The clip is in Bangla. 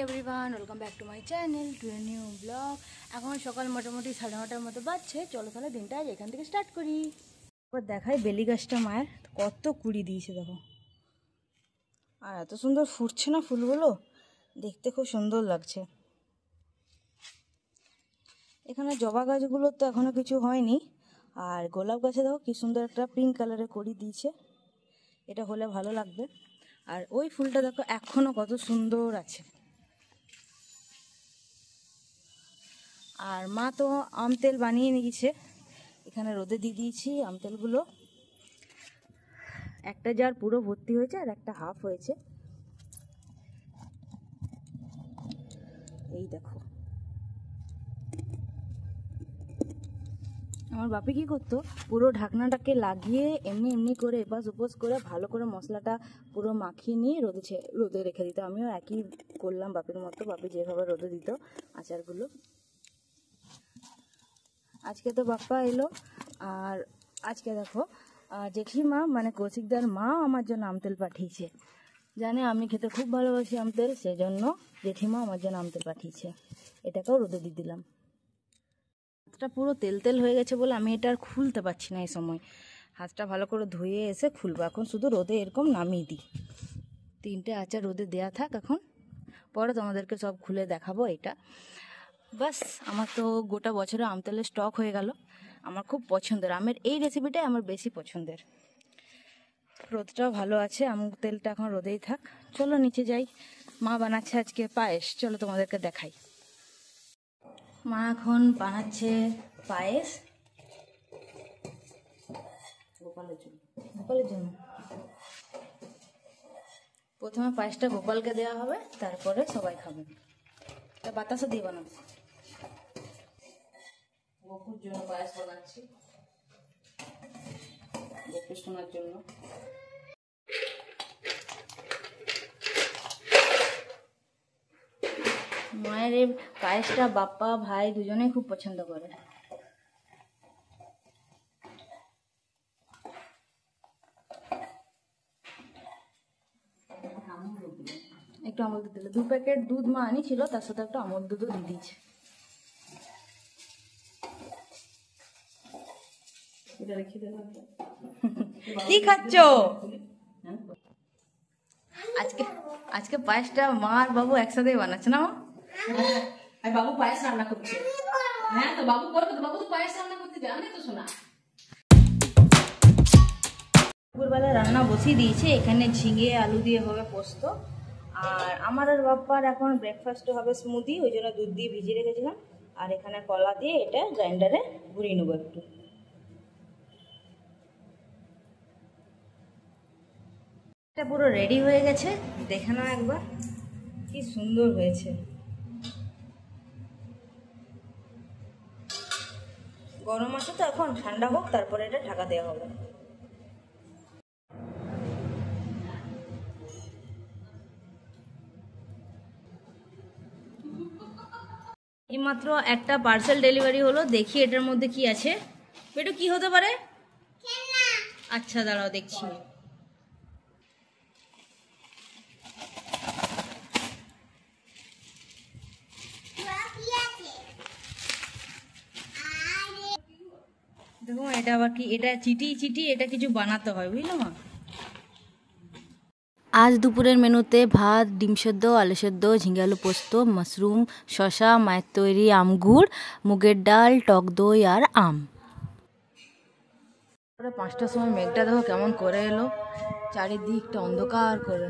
Everyone, welcome back to my channel to a new blog. এখন সকাল মোটামুটি 9:30টার মতো বাজছে। চলো তাহলে দিনটা আজ এখান থেকে স্টার্ট করি। এবার দেখাই বেলি গাছটা মায়ের কত কুড়ি দিয়েছে দেখো, আর এত সুন্দর ফুটছে না ফুলগুলো, দেখতে খুব সুন্দর লাগছে। এখানে জবা গাছগুলো তো এখনো কিছু হয়নি, আর গোলাপ গাছে দেখো কি সুন্দর একটা পিঙ্ক কালারের কড়ি দিয়েছে, এটা হলে ভালো লাগবে। আর ওই ফুলটা দেখো এখনো কত সুন্দর আছে। আর মা তো আম তেল বানিয়ে নিয়েছে, এখানে রোদে দিয়ে দিয়েছি আম তেলগুলো। একটা জার পুরো ভর্তি হয়েছে আর একটা হাফ হয়েছে, এই দেখো। আমার বাপি কি করতো, পুরো ঢাকনাটাকে লাগিয়ে এমনি এমনি করে এপাশ ওপাশ করে ভালো করে মশলাটা পুরো মাখিয়ে নিয়ে রোদে রেখে দিত। আমিও একই করলাম বাপির মতো, বাপি যেভাবে রোদে দিত আচারগুলো। আজকে তো বাপ্পা এলো, আর আজকে দেখো জেঠিমা মানে কৌশিকদার মা আমার জন্য আম তেল পাঠিয়েছে। জানে আমি খেতে খুব ভালোবাসি আম তেল, সেই জন্য জেঠিমা আমার জন্য আম তেল পাঠিয়েছে। এটাকেও রোদে দিয়ে দিলাম। হাতটা পুরো তেল তেল হয়ে গেছে বলে আমি এটা আর খুলতে পারছি না এই সময়। হাতটা ভালো করে ধুয়ে এসে খুলবো। এখন শুধু রোদে এরকম নামিয়ে দিই। 3টে আচার রোদে দেয়া থাক, এখন পরে তোমাদেরকে সব খুলে দেখাবো। এটা বাস, আমার তো গোটা বছরে আম তেলের স্টক হয়ে গেল। আমার খুব পছন্দের আমের এই রেসিপিটাই আমার বেশি পছন্দের। রোদটাও ভালো আছে, আম তেলটা এখন রোদেই থাক। চলো নিচে যাই, মা বানাচ্ছে আজকে পায়েস, চলো তোমাদেরকে দেখাই। মা এখন বানাচ্ছে পায়েস গোপালের জন্য। প্রথমে পায়েসটা গোপালকে দেওয়া হবে, তারপরে সবাই খাবে। এটা বাতাসা দিয়ে বানাবো। গোপুর জন্য পায়েস বানাচ্ছি, গোপু শোনার জন্য। মায়ের এই পায়েসটা বাপ্পা ভাই দুজনেই খুব পছন্দ করে। একটু আমল দুধ দিলে, 2 প্যাকেট দুধ মা আনিছিল, তার সাথে একটা আমল দুধও দিয়ে দিয়েছে। কি খাচ্ছ আজকে? আজকে পায়েসটা মা আর বাবু একসাথেই বানাচ্ছে না? আর বাবু পায়েস রান্না করছে। হ্যাঁ তো বাবু করবে, তো বাবু তো পায়েস রান্না করতে জানে তো শোনা। দুপুরবেলা রান্না বসিয়ে দিয়েছি। এখানে ঝিঙে আলু দিয়ে হবে পোস্ত, আর আমার আর বাপ্পার এখন ব্রেকফাস্টে হবে স্মুদি, ওই জন্য দুধ দিয়ে ভিজিয়ে রেখেছিলাম। আর এখানে কলা দিয়ে এটা গ্রাইন্ডারে ঘুরিয়ে নেবো একটু। এটা পুরো রেডি হয়ে গেছে, দেখে নাও একবার কি সুন্দর হয়েছে। গরম আছে তো, এখন ঠান্ডা হোক তারপরে এটা ঢাকা দেওয়া হবে। এইমাত্র একটা পার্সেল ডেলিভারি হলো, দেখি এটার মধ্যে কি আছে। বেটু কি হতে পারে? আচ্ছা দাঁড়াও দেখছি। দেখো এটা আবার কি? এটা চিটি এটা কিছু বানাতে হয়, বুঝলো মা। আজ দুপুরের মেনুতে ভাত, ডিম সেদ্ধ, আলু সেদ্ধ, ঝিঙে আলু পোস্ত, মাশরুম, শসা, মায়ের তৈরি আমগুড়, মুগের ডাল, টক দই আর আম। 5টার সময় মেঘটা দেখো কেমন করে এলো, চারিদিকটা অন্ধকার করে।